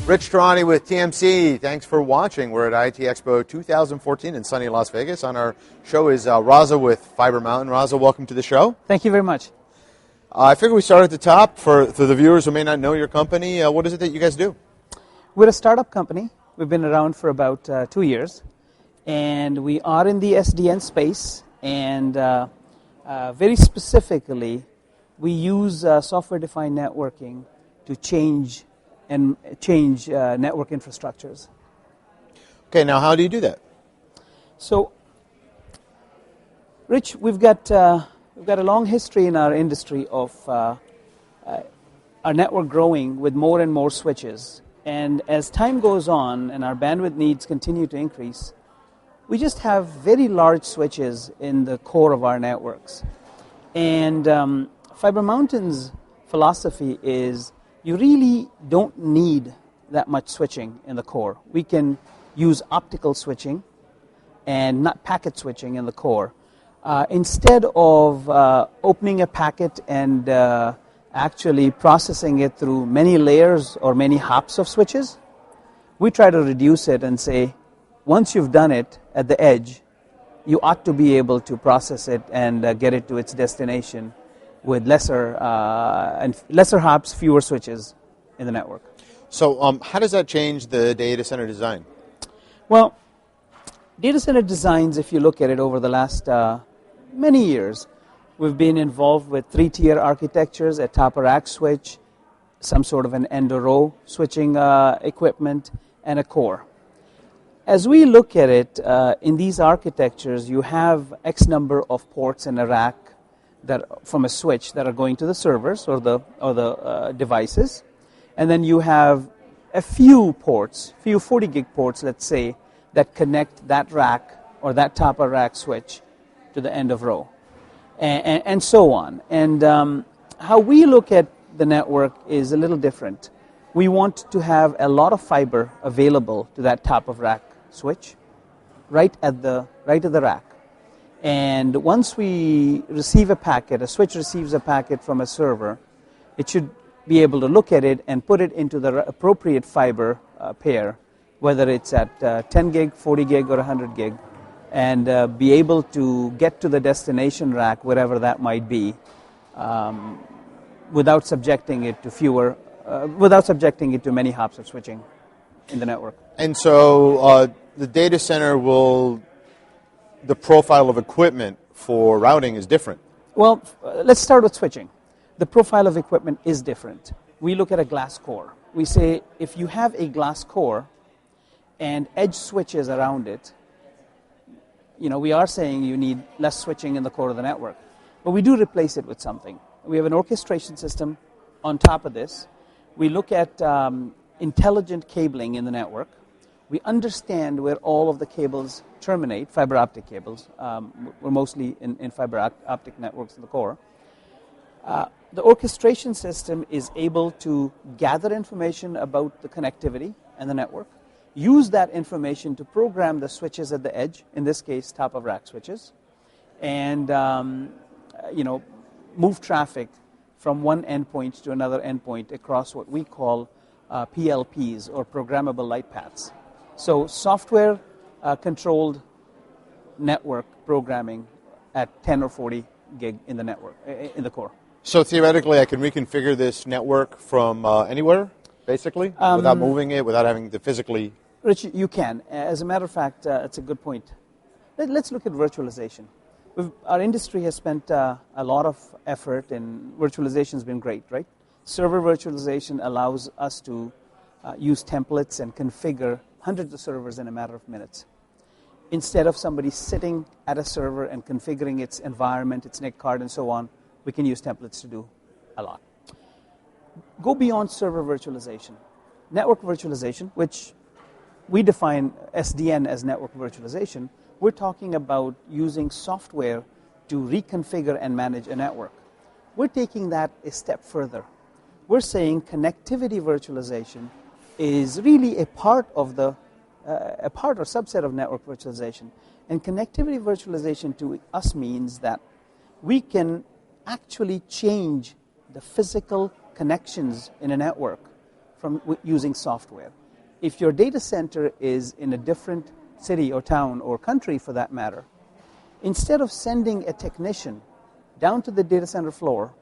Rich Tarani with TMC. Thanks for watching. We're at ITEXPO 2014 in sunny Las Vegas. On our show is Raza with Fiber Mountain. Raza, welcome to the show. Thank you very much. I figure we start at the top for the viewers who may not know your company. What is it that you guys do? We're a startup company. We've been around for about 2 years, and we are in the SDN space. And very specifically, we use software-defined networking to change network infrastructures. Okay, now how do you do that? So, Rich, we've got a long history in our industry of our network growing with more and more switches. And as time goes on and our bandwidth needs continue to increase, we just have very large switches in the core of our networks. And Fiber Mountain's philosophy is you really don't need that much switching in the core. We can use optical switching and not packet switching in the core. Instead of opening a packet and actually processing it through many layers or many hops of switches, we try to reduce it and say, once you've done it at the edge, you ought to be able to process it and get it to its destination with lesser hops, fewer switches in the network. So how does that change the data center design? Well, data center designs, if you look at it over the last many years, we've been involved with 3-tier architectures, a top-of-rack switch, some sort of an end-of-row switching equipment, and a core. As we look at it, in these architectures, you have X number of ports in a rack that from a switch that are going to the servers or the devices, and then you have a few ports, few 40 gig ports, let's say, that connect that rack or that top of rack switch to the end of row, and so on. And how we look at the network is a little different. We want to have a lot of fiber available to that top of rack switch, right at the rack. And once we receive a packet, a switch receives a packet from a server, it should be able to look at it and put it into the appropriate fiber pair, whether it's at 10 gig, 40 gig, or 100 gig, and be able to get to the destination rack, wherever that might be, without subjecting it to many hops of switching in the network. And so the data center the profile of equipment for routing is different. Well, let's start with switching. The profile of equipment is different. We look at a glass core. We say if you have a glass core and edge switches around it, we are saying you need less switching in the core of the network. But we do replace it with something. We have an orchestration system on top of this. We look at intelligent cabling in the network. We understand where all of the cables terminate, fiber optic cables. We're mostly in fiber optic networks in the core. The orchestration system is able to gather information about the connectivity and the network, use that information to program the switches at the edge, in this case, top-of-rack switches, and move traffic from one endpoint to another endpoint across what we call PLPs, or programmable light paths. So software-controlled network programming at 10 or 40 gig in the network, in the core. So theoretically, I can reconfigure this network from anywhere, basically, without moving it, without having to physically... Rich, you can. As a matter of fact, it's a good point. Let's look at virtualization. Our industry has spent a lot of effort, and virtualization has been great, right? Server virtualization allows us to use templates and configure hundreds of servers in a matter of minutes. Instead of somebody sitting at a server and configuring its environment, its NIC card, and so on, we can use templates to do a lot. Go beyond server virtualization. Network virtualization, which we define SDN as network virtualization, we're talking about using software to reconfigure and manage a network. We're taking that a step further. We're saying connectivity virtualization is really a part or subset of network virtualization. And connectivity virtualization to us means that we can actually change the physical connections in a network from using software. If your data center is in a different city or town or country for that matter, instead of sending a technician down to the data center floor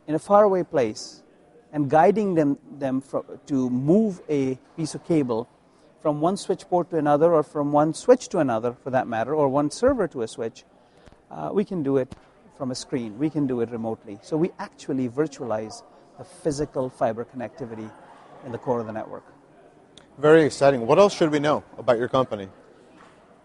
in a faraway place and guiding them to move a piece of cable from one switchboard to another, or from one switch to another for that matter, or one server to a switch, we can do it from a screen. We can do it remotely. So we actually virtualize the physical fiber connectivity in the core of the network. Very exciting. What else should we know about your company?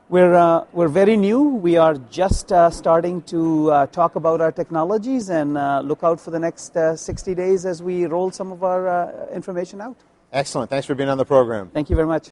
We're very new. We are just starting to talk about our technologies, and look out for the next 60 days as we roll some of our information out. Excellent. Thanks for being on the program. Thank you very much.